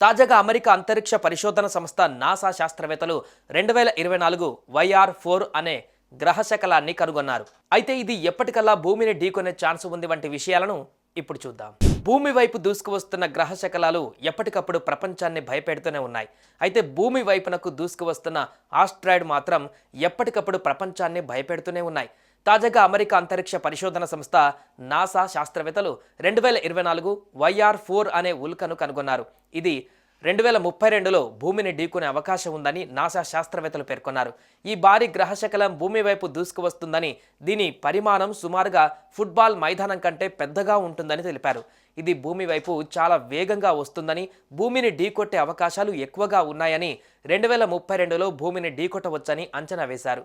తాజాగా అమెరికా అంతరిక్ష పరిశోధన సంస్థ నాసా శాస్త్రవేత్తలు 2024 వైఆర్-4 అనే గ్రహశకలాన్ని కనుగొన్నారు. అయితే ఇది ఎప్పటికల్లా భూమిని ఢీకొనే ఛాన్స్ ఉంది వంటి విషయాలను ఇప్పుడు చూద్దాం. భూమి వైపు దూసుకువస్తున్న గ్రహశకలాలు ఎప్పటికప్పుడు ప్రపంచాన్ని భయపెడుతూనే ఉన్నాయి. అయితే భూమి వైపునకు దూసుకువస్తున్న ఆస్ట్రాయిడ్ మాత్రం ఎప్పటికప్పుడు ప్రపంచాన్ని భయపెడుతూనే ఉన్నాయి. తాజాగా అమెరికా అంతరిక్ష పరిశోధన సంస్థ నాసా శాస్త్రవేత్తలు 2024 వైఆర్-4 అనే ఉల్కను కనుగొన్నారు. ఇది 2032లో భూమిని ఢీకొనే అవకాశం ఉందని నాసా శాస్త్రవేత్తలు పేర్కొన్నారు. ఈ భారీ గ్రహశకలం భూమి వైపు దూసుకువస్తుందని, దీని పరిమాణం సుమారుగా ఫుట్బాల్ మైదానం కంటే పెద్దగా ఉంటుందని తెలిపారు. ఇది భూమి వైపు చాలా వేగంగా వస్తుందని, భూమిని ఢీకొట్టే అవకాశాలు ఎక్కువగా ఉన్నాయని, 2032లో భూమిని ఢీకొట్టవచ్చని అంచనా వేశారు.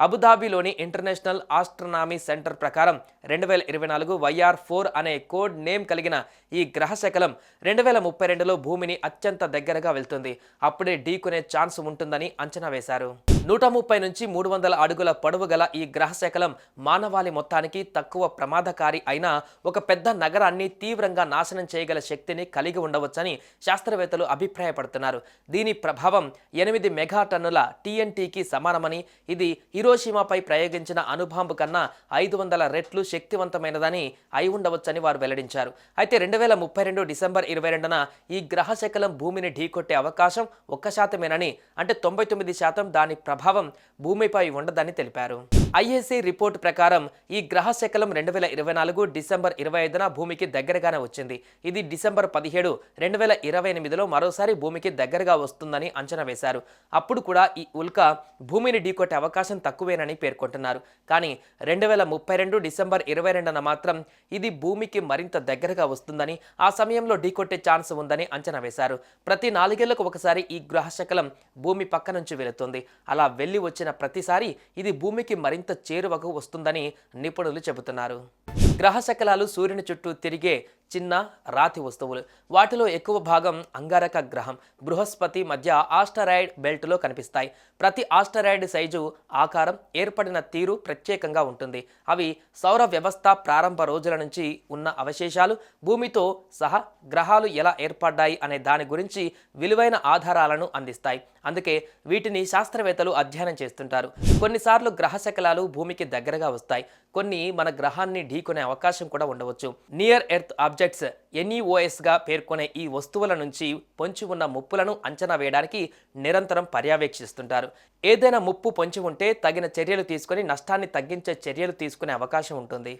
అబుదాబిలోని ఇంటర్నేషనల్ ఆస్ట్రనామీ సెంటర్ ప్రకారం 2024 వైఆర్-4 అనే కోడ్ నేమ్ కలిగిన ఈ గ్రహశకలం 2032లో భూమిని అత్యంత దగ్గరగా వెళ్తుంది. అప్పుడే ఢీకొనే ఛాన్స్ ఉంటుందని అంచనా వేశారు. 130 నుంచి 300 అడుగుల పొడవు గల ఈ గ్రహశకలం మానవాళి మొత్తానికి తక్కువ ప్రమాదకారి అయినా ఒక పెద్ద నగరాన్ని తీవ్రంగా నాశనం చేయగల శక్తిని కలిగి ఉండవచ్చని శాస్త్రవేత్తలు అభిప్రాయపడుతున్నారు. దీని ప్రభావం 8 మెగాటన్నుల TNTకి సమానమని, ఇది హిరోషిమాపై ప్రయోగించిన అణుబాంబు కన్నా 500 రెట్లు శక్తివంతమైనదని అయి ఉండవచ్చని వారు వెల్లడించారు. అయితే 2032 డిసెంబర్ 22న ఈ గ్రహశకలం భూమిని ఢీకొట్టే అవకాశం 1%మేనని, అంటే 99% దాని ప్రభావం భూమిపై ఉండదని తెలిపారు. IAC రిపోర్టు ప్రకారం ఈ గ్రహశకలం 2024 డిసెంబర్ 25న భూమికి దగ్గరగానే వచ్చింది. ఇది డిసెంబర్ 17, 2028లో మరోసారి భూమికి దగ్గరగా వస్తుందని అంచనా వేశారు. అప్పుడు కూడా ఈ ఉల్క భూమిని ఢీకొట్టే అవకాశం తక్కువేనని పేర్కొంటున్నారు. కానీ 2032 డిసెంబర్ 22న మాత్రం ఇది భూమికి మరింత దగ్గరగా వస్తుందని, ఆ సమయంలో ఢీకొట్టే ఛాన్స్ ఉందని అంచనా వేశారు. ప్రతి 4 ఏళ్లకు ఒకసారి ఈ గ్రహశకలం భూమి పక్క నుంచి వెళుతుంది. అలా వెళ్లి వచ్చిన ప్రతిసారి ఇది భూమికి మరింత చేరువకు వస్తుందని నిపుణులు చెబుతున్నారు. గ్రహశకలాలు సూర్యుని చుట్టూ తిరిగే చిన్న రాతి వస్తువులు. వాటిలో ఎక్కువ భాగం అంగారక గ్రహం, బృహస్పతి మధ్య ఆస్టరాయిడ్ బెల్ట్లో కనిపిస్తాయి. ప్రతి ఆస్టరాయిడ్ సైజు, ఆకారం, ఏర్పడిన తీరు ప్రత్యేకంగా ఉంటుంది. అవి సౌర వ్యవస్థ ప్రారంభ రోజుల నుంచి ఉన్న అవశేషాలు, భూమితో సహా గ్రహాలు ఎలా ఏర్పడ్డాయి అనే దాని గురించి విలువైన ఆధారాలను అందిస్తాయి. అందుకే వీటిని శాస్త్రవేత్తలు అధ్యయనం చేస్తుంటారు. కొన్నిసార్లు గ్రహశకలాలు భూమికి దగ్గరగా వస్తాయి. కొన్ని మన గ్రహాన్ని ఢీకొనే అవకాశం కూడా ఉండవచ్చు. నియర్ ఎర్త్ ఆబ్జెక్ట్స్ NEOSగా పేర్కొనే ఈ వస్తువుల నుంచి పొంచి ఉన్న ముప్పులను అంచనా వేయడానికి నిరంతరం పర్యవేక్షిస్తుంటారు. ఏదైనా ముప్పు పొంచి ఉంటే తగిన చర్యలు తీసుకొని నష్టాన్ని తగ్గించే చర్యలు తీసుకునే అవకాశం ఉంటుంది.